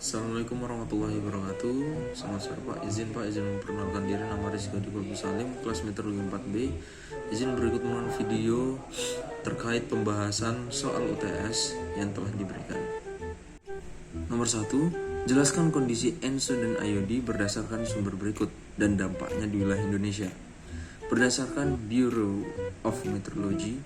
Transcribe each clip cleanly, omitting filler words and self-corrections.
Assalamualaikum warahmatullahi wabarakatuh. Selamat sore Pak. Izin memperkenalkan diri. Nama Rizky Babu Salim, kelas meteorologi 4B. Izin berikut merupakan video terkait pembahasan soal UTS yang telah diberikan. Nomor 1. Jelaskan kondisi ENSO dan IOD berdasarkan sumber berikut dan dampaknya di wilayah Indonesia. Berdasarkan Bureau of Meteorology,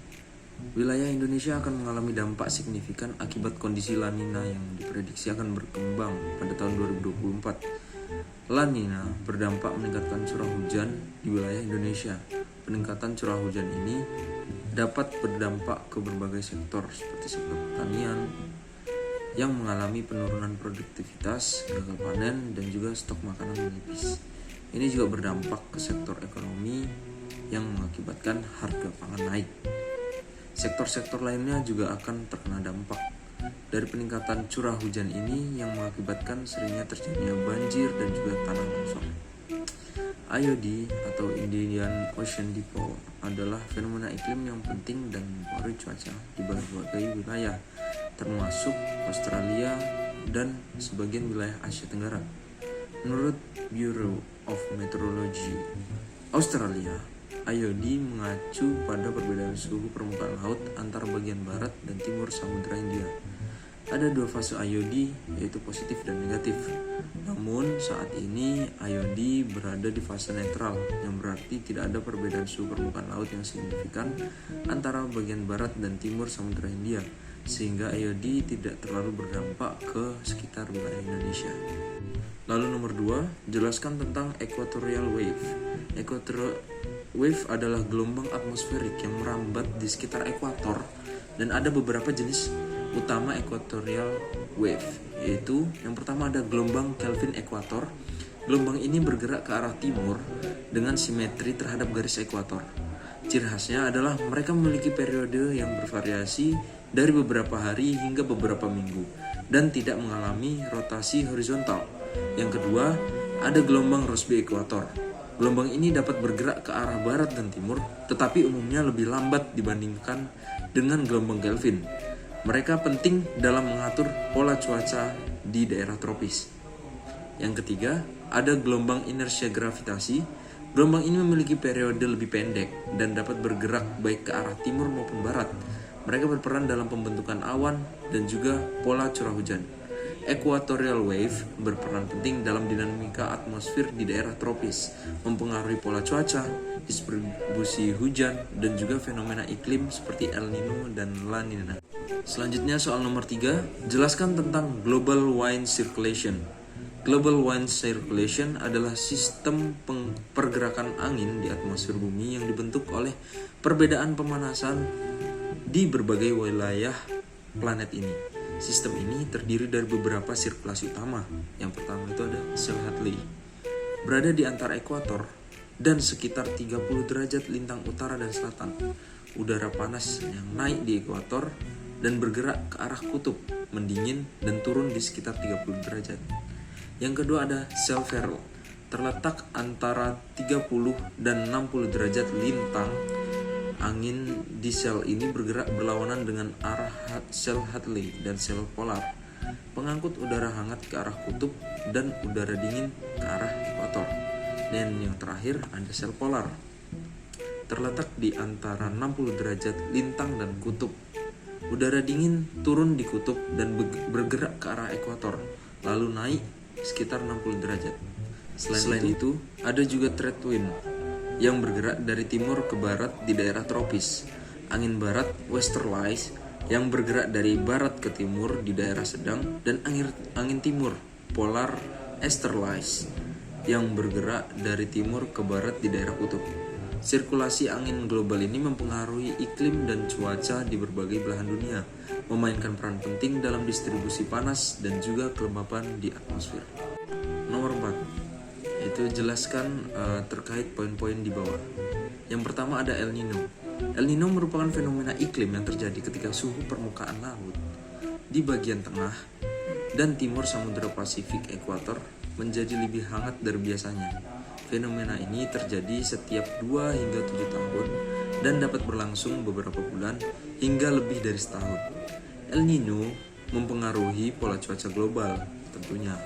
wilayah Indonesia akan mengalami dampak signifikan akibat kondisi La Nina yang diprediksi akan berkembang pada tahun 2024. La Nina berdampak meningkatkan curah hujan di wilayah Indonesia. Peningkatan curah hujan ini dapat berdampak ke berbagai sektor seperti sektor pertanian yang mengalami penurunan produktivitas, gagal panen, dan juga stok makanan menipis. Ini juga berdampak ke sektor ekonomi yang mengakibatkan harga pangan naik. Sektor-sektor lainnya juga akan terkena dampak dari peningkatan curah hujan ini yang mengakibatkan seringnya terjadinya banjir dan juga tanah longsor. IOD atau Indian Ocean Dipole adalah fenomena iklim yang penting dan mempengaruhi cuaca di berbagai wilayah, termasuk Australia dan sebagian wilayah Asia Tenggara. Menurut Bureau of Meteorology Australia, IOD mengacu pada perbedaan suhu permukaan laut antara bagian barat dan timur Samudra Hindia. Ada dua fase IOD, yaitu positif dan negatif. Namun saat ini IOD berada di fase netral, yang berarti tidak ada perbedaan suhu permukaan laut yang signifikan antara bagian barat dan timur Samudra Hindia, sehingga IOD tidak terlalu berdampak ke sekitar wilayah Indonesia. Lalu nomor 2, jelaskan tentang equatorial wave. Equatorial wave adalah gelombang atmosferik yang merambat di sekitar ekuator, dan ada beberapa jenis utama equatorial wave, yaitu yang pertama ada gelombang Kelvin ekuator. Gelombang ini bergerak ke arah timur dengan simetri terhadap garis ekuator. Ciri khasnya adalah mereka memiliki periode yang bervariasi dari beberapa hari hingga beberapa minggu dan tidak mengalami rotasi horizontal. Yang kedua, ada gelombang Rossby ekuator. Gelombang ini dapat bergerak ke arah barat dan timur, tetapi umumnya lebih lambat dibandingkan dengan gelombang Kelvin. Mereka penting dalam mengatur pola cuaca di daerah tropis. Yang ketiga, ada gelombang inersia gravitasi. Gelombang ini memiliki periode lebih pendek dan dapat bergerak baik ke arah timur maupun barat. Mereka berperan dalam pembentukan awan dan juga pola curah hujan. Equatorial wave berperan penting dalam dinamika atmosfer di daerah tropis, mempengaruhi pola cuaca, distribusi hujan, dan juga fenomena iklim seperti El Nino dan La Nina. Selanjutnya soal nomor 3, jelaskan tentang global wind circulation. Global wind circulation adalah sistem pergerakan angin di atmosfer bumi yang dibentuk oleh perbedaan pemanasan di berbagai wilayah planet ini. Sistem ini terdiri dari beberapa sirkulasi utama. Yang pertama itu ada Selh-Hadley, berada di antara ekuator dan sekitar 30 derajat lintang utara dan selatan. Udara panas yang naik di ekuator dan bergerak ke arah kutub, mendingin dan turun di sekitar 30 derajat. Yang kedua ada Selh-Ferrel, terletak antara 30 dan 60 derajat lintang. Angin di sel ini bergerak berlawanan dengan arah Selh-Hadley dan sel polar, pengangkut udara hangat ke arah kutub dan udara dingin ke arah ekuator. Dan yang terakhir ada sel polar, terletak di antara 60 derajat lintang dan kutub. Udara dingin turun di kutub dan bergerak ke arah ekuator, lalu naik sekitar 60 derajat. Selain itu, ada juga trade wind yang bergerak dari timur ke barat di daerah tropis. Angin barat westerlies yang bergerak dari barat ke timur di daerah sedang, dan angin timur polar easterlies yang bergerak dari timur ke barat di daerah kutub. Sirkulasi angin global ini mempengaruhi iklim dan cuaca di berbagai belahan dunia, memainkan peran penting dalam distribusi panas dan juga kelembapan di atmosfer. Nomor 4, itu jelaskan terkait poin-poin di bawah. Yang pertama ada El Nino. El Nino merupakan fenomena iklim yang terjadi ketika suhu permukaan laut di bagian tengah dan timur Samudra Pasifik ekuator menjadi lebih hangat dari biasanya. Fenomena ini terjadi setiap 2 hingga 7 tahun dan dapat berlangsung beberapa bulan hingga lebih dari setahun. El Nino mempengaruhi pola cuaca global, tentunya,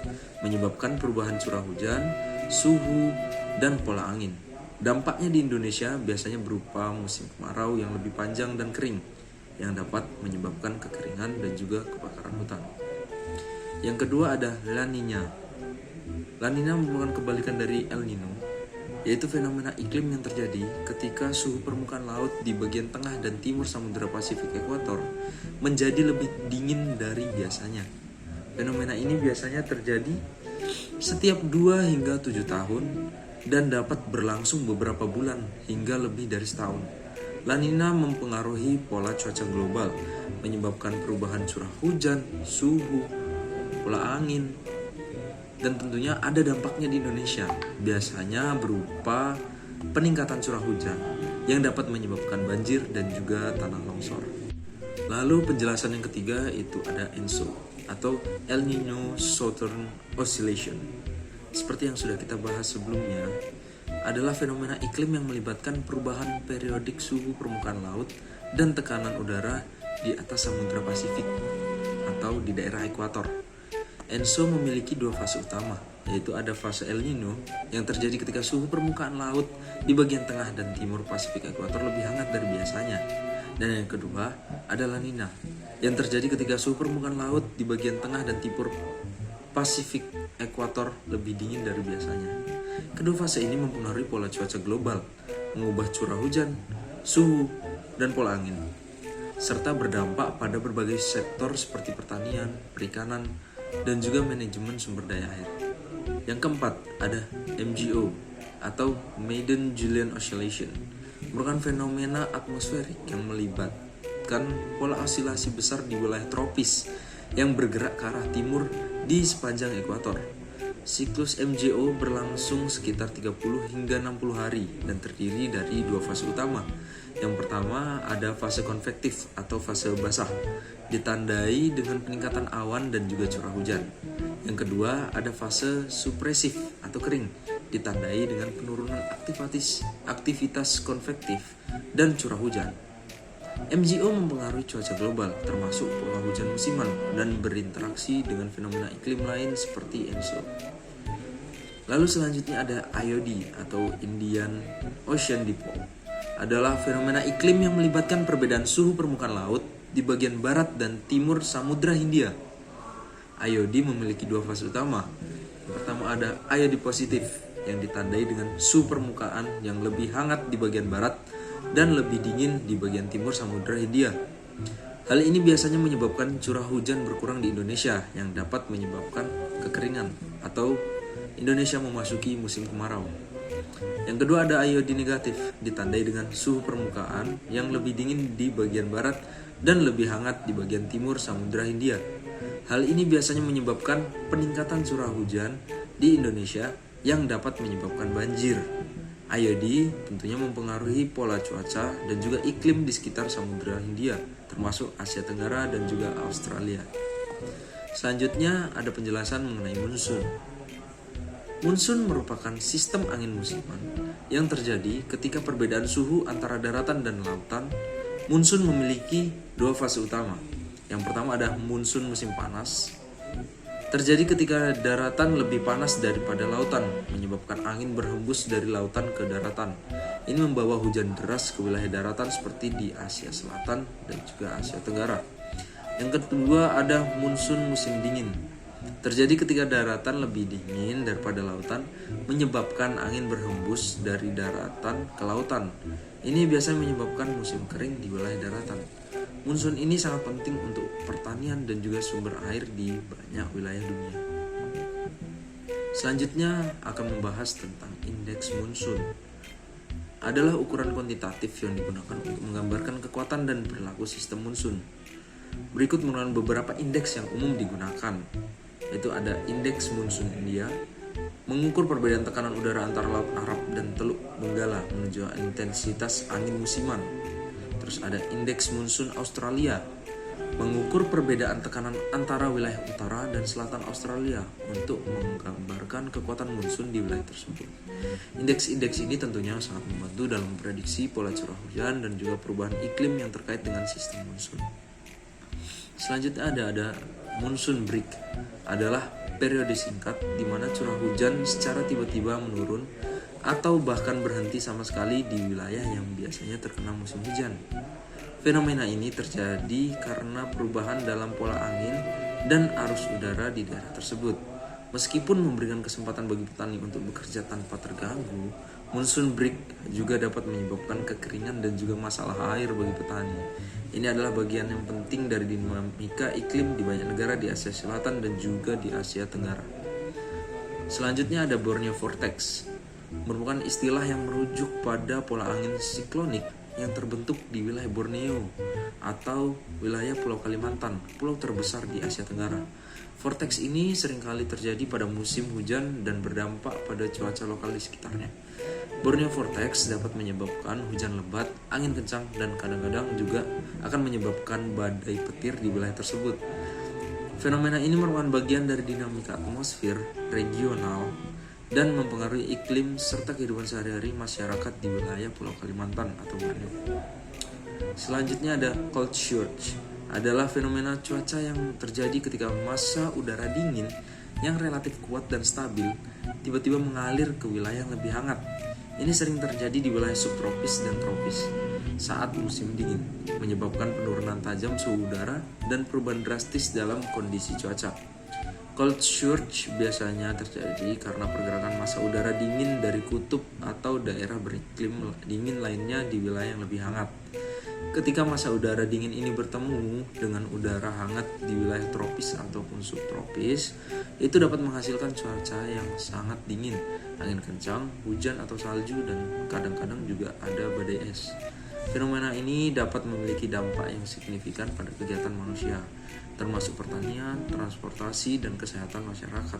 menyebabkan perubahan curah hujan, suhu, dan pola angin. Dampaknya di Indonesia biasanya berupa musim kemarau yang lebih panjang dan kering, yang dapat menyebabkan kekeringan dan juga kebakaran hutan. Yang kedua ada La Nina. La Nina merupakan kebalikan dari El Nino, yaitu fenomena iklim yang terjadi ketika suhu permukaan laut di bagian tengah dan timur Samudra Pasifik Ekuator menjadi lebih dingin dari biasanya. Fenomena ini biasanya terjadi setiap 2 hingga 7 tahun dan dapat berlangsung beberapa bulan hingga lebih dari setahun. La Nina mempengaruhi pola cuaca global, menyebabkan perubahan curah hujan, suhu, pola angin, dan tentunya ada dampaknya di Indonesia, biasanya berupa peningkatan curah hujan yang dapat menyebabkan banjir dan juga tanah longsor. Lalu penjelasan yang ketiga itu ada ENSO atau El Niño Southern Oscillation. Seperti yang sudah kita bahas sebelumnya, adalah fenomena iklim yang melibatkan perubahan periodik suhu permukaan laut dan tekanan udara di atas Samudra Pasifik atau di daerah ekuator. ENSO memiliki 2 fase utama, yaitu ada fase El Nino yang terjadi ketika suhu permukaan laut di bagian tengah dan timur Pasifik Ekuator lebih hangat dari biasanya. Dan yang kedua ada La Nina yang terjadi ketika suhu permukaan laut di bagian tengah dan timur Pasifik Ekuator lebih dingin dari biasanya. Kedua fase ini mempengaruhi pola cuaca global, mengubah curah hujan, suhu, dan pola angin, serta berdampak pada berbagai sektor seperti pertanian, perikanan, dan juga manajemen sumber daya air. Yang keempat ada MJO atau Maiden Julian Oscillation, merupakan fenomena atmosferik yang melibatkan pola osilasi besar di wilayah tropis yang bergerak ke arah timur di sepanjang ekuator. Siklus MJO berlangsung sekitar 30 hingga 60 hari dan terdiri dari 2 fase utama. Yang pertama ada fase konvektif atau fase basah, ditandai dengan peningkatan awan dan juga curah hujan. Yang kedua ada fase supresif atau kering, ditandai dengan penurunan aktivitas konvektif dan curah hujan. MJO mempengaruhi cuaca global, termasuk pola hujan musiman dan berinteraksi dengan fenomena iklim lain seperti ENSO. Lalu selanjutnya ada IOD atau Indian Ocean Dipole, adalah fenomena iklim yang melibatkan perbedaan suhu permukaan laut di bagian barat dan timur Samudra Hindia. IOD memiliki 2 fase utama. Yang pertama ada IOD positif yang ditandai dengan suhu permukaan yang lebih hangat di bagian barat dan lebih dingin di bagian timur Samudra Hindia. Hal ini biasanya menyebabkan curah hujan berkurang di Indonesia yang dapat menyebabkan kekeringan atau Indonesia memasuki musim kemarau. Yang kedua ada IOD negatif, ditandai dengan suhu permukaan yang lebih dingin di bagian barat dan lebih hangat di bagian timur Samudra Hindia. Hal ini biasanya menyebabkan peningkatan curah hujan di Indonesia yang dapat menyebabkan banjir. IOD tentunya mempengaruhi pola cuaca dan juga iklim di sekitar Samudra Hindia, termasuk Asia Tenggara dan juga Australia. Selanjutnya ada penjelasan mengenai monsun. Monsun merupakan sistem angin musiman yang terjadi ketika perbedaan suhu antara daratan dan lautan. Monsun memiliki 2 fase utama. Yang pertama ada monsun musim panas. Terjadi ketika daratan lebih panas daripada lautan, menyebabkan angin berhembus dari lautan ke daratan. Ini membawa hujan deras ke wilayah daratan seperti di Asia Selatan dan juga Asia Tenggara. Yang kedua ada monsun musim dingin. Terjadi ketika daratan lebih dingin daripada lautan, menyebabkan angin berhembus dari daratan ke lautan. Ini biasanya menyebabkan musim kering di wilayah daratan. Monsun ini sangat penting untuk pertanian dan juga sumber air di banyak wilayah dunia. Selanjutnya akan membahas tentang indeks monsun. Adalah ukuran kuantitatif yang digunakan untuk menggambarkan kekuatan dan perilaku sistem monsun. Berikut merupakan beberapa indeks yang umum digunakan, yaitu ada indeks monsun India, mengukur perbedaan tekanan udara antara Laut Arab dan Teluk Benggala menunjukkan intensitas angin musiman. Terus ada indeks monsun Australia, mengukur perbedaan tekanan antara wilayah utara dan selatan Australia untuk menggambarkan kekuatan monsun di wilayah tersebut. Indeks-indeks ini tentunya sangat membantu dalam memprediksi pola curah hujan dan juga perubahan iklim yang terkait dengan sistem monsun. Selanjutnya ada monsoon break adalah periode singkat di mana curah hujan secara tiba-tiba menurun atau bahkan berhenti sama sekali di wilayah yang biasanya terkena musim hujan. Fenomena ini terjadi karena perubahan dalam pola angin dan arus udara di daerah tersebut. Meskipun memberikan kesempatan bagi petani untuk bekerja tanpa terganggu, monsoon break juga dapat menyebabkan kekeringan dan juga masalah air bagi petani. Ini adalah bagian yang penting dari dinamika iklim di banyak negara di Asia Selatan dan juga di Asia Tenggara. Selanjutnya ada Borneo Vortex, merupakan istilah yang merujuk pada pola angin siklonik yang terbentuk di wilayah Borneo atau wilayah Pulau Kalimantan, pulau terbesar di Asia Tenggara. Vortex ini seringkali terjadi pada musim hujan dan berdampak pada cuaca lokal di sekitarnya. Borneo Vortex dapat menyebabkan hujan lebat, angin kencang, dan kadang-kadang juga akan menyebabkan badai petir di wilayah tersebut. Fenomena ini merupakan bagian dari dinamika atmosfer regional dan mempengaruhi iklim serta kehidupan sehari-hari masyarakat di wilayah Pulau Kalimantan atau Borneo. Selanjutnya ada cold surge, adalah fenomena cuaca yang terjadi ketika massa udara dingin yang relatif kuat dan stabil tiba-tiba mengalir ke wilayah yang lebih hangat. Ini sering terjadi di wilayah subtropis dan tropis saat musim dingin, menyebabkan penurunan tajam suhu udara dan perubahan drastis dalam kondisi cuaca. Cold surge biasanya terjadi karena pergerakan massa udara dingin dari kutub atau daerah beriklim dingin lainnya di wilayah yang lebih hangat. Ketika massa udara dingin ini bertemu dengan udara hangat di wilayah tropis ataupun subtropis, itu dapat menghasilkan cuaca yang sangat dingin, angin kencang, hujan atau salju, dan kadang-kadang juga ada badai es. Fenomena ini dapat memiliki dampak yang signifikan pada kegiatan manusia, termasuk pertanian, transportasi, dan kesehatan masyarakat.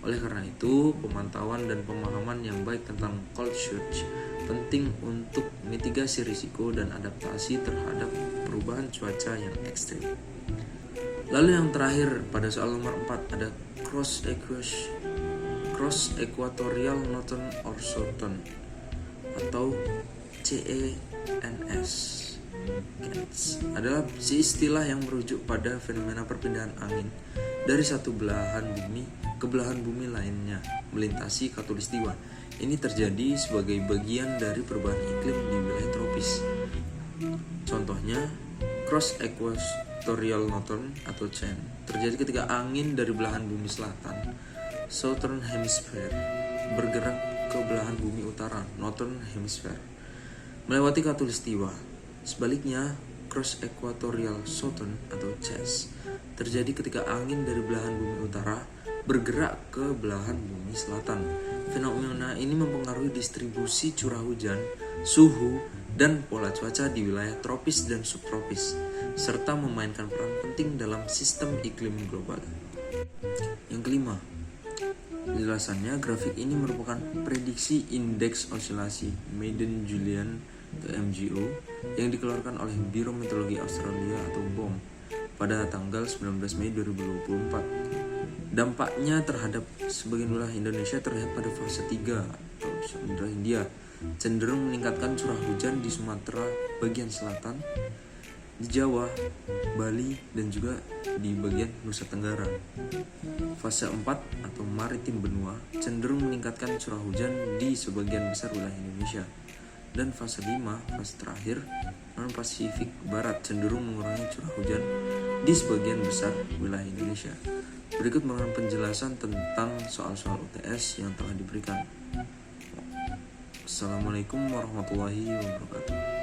Oleh karena itu, pemantauan dan pemahaman yang baik tentang cold surge penting untuk mitigasi risiko dan adaptasi terhadap perubahan cuaca yang ekstrim. Lalu yang terakhir pada soal nomor 4 ada cross equatorial northern or southern atau CENS adalah istilah yang merujuk pada fenomena perpindahan angin dari satu belahan bumi ke belahan bumi lainnya melintasi khatulistiwa. Ini terjadi sebagai bagian dari perubahan iklim di wilayah tropis. Contohnya, cross equatorial northern atau CEN terjadi ketika angin dari belahan bumi selatan Southern Hemisphere bergerak ke belahan bumi utara Northern Hemisphere melewati khatulistiwa. Sebaliknya, cross equatorial southern atau CES terjadi ketika angin dari belahan bumi utara bergerak ke belahan bumi selatan. Fenomena ini mempengaruhi distribusi curah hujan, suhu, dan pola cuaca di wilayah tropis dan subtropis, serta memainkan peran penting dalam sistem iklim global. Yang kelima, penjelasannya, grafik ini merupakan prediksi indeks osilasi Madden-Julian ke MGO yang dikeluarkan oleh Biro Meteorologi Australia atau BOM pada tanggal 19 Mei 2024. Dampaknya terhadap sebagian wilayah Indonesia terlihat pada fase 3 atau Samudra Hindia, cenderung meningkatkan curah hujan di Sumatera bagian selatan, di Jawa, Bali, dan juga di bagian Nusa Tenggara. Fase 4 atau maritim benua cenderung meningkatkan curah hujan di sebagian besar wilayah Indonesia. Dan fase 5, fase terakhir, non-Pasifik Barat cenderung mengurangi curah hujan di sebagian besar wilayah Indonesia. Berikut merupakan penjelasan tentang soal-soal UTS yang telah diberikan. Assalamualaikum warahmatullahi wabarakatuh.